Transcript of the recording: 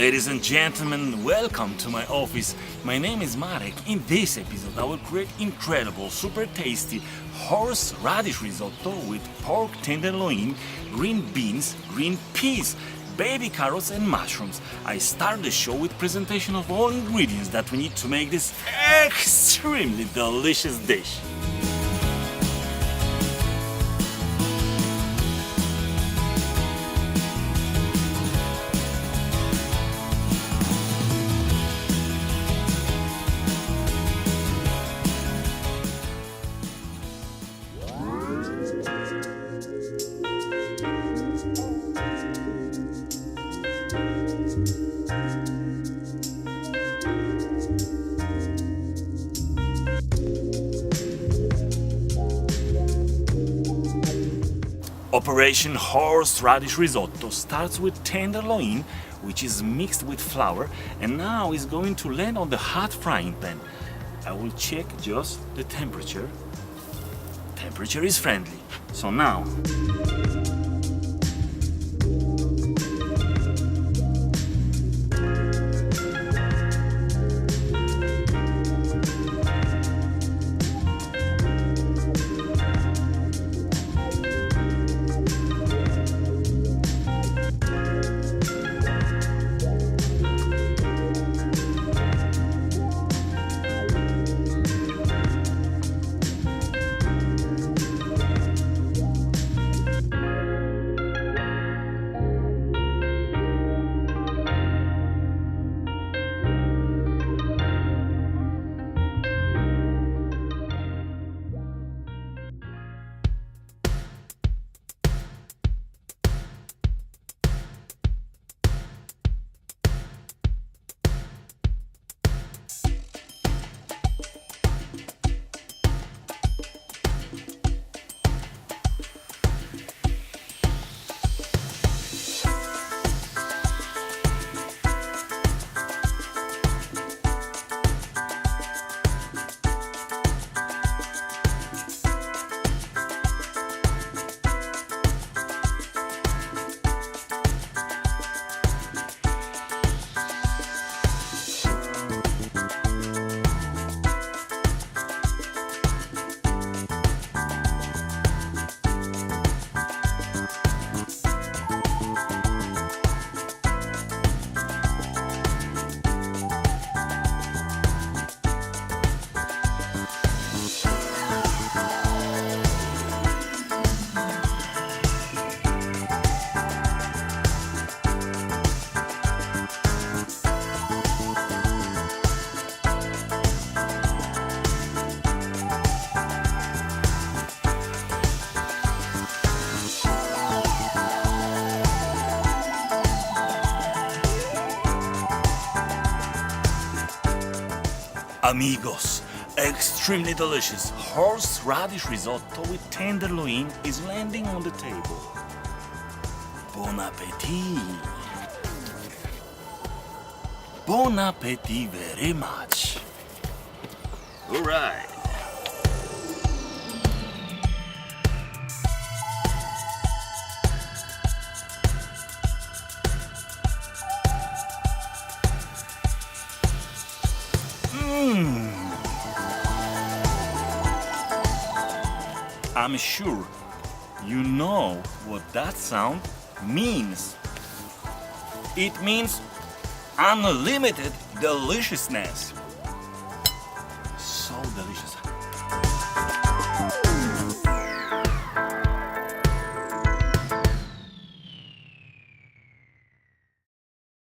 Ladies and gentlemen, welcome to my office. My name is Marek. In this episode, I will create incredible, super tasty horseradish risotto with pork tenderloin, green beans, green peas, baby carrots and mushrooms. I start the show with presentation of all ingredients that we need to make this extremely delicious dish. Operation Horseradish Risotto starts with tenderloin, which is mixed with flour, and now is going to land on the hot frying pan. I will check just the temperature. Temperature is friendly. So now amigos, extremely delicious horseradish risotto with tenderloin is landing on the table. Bon appetit! Bon appetit very much. All right. I'm sure you know what that sound means. It means unlimited deliciousness. So delicious.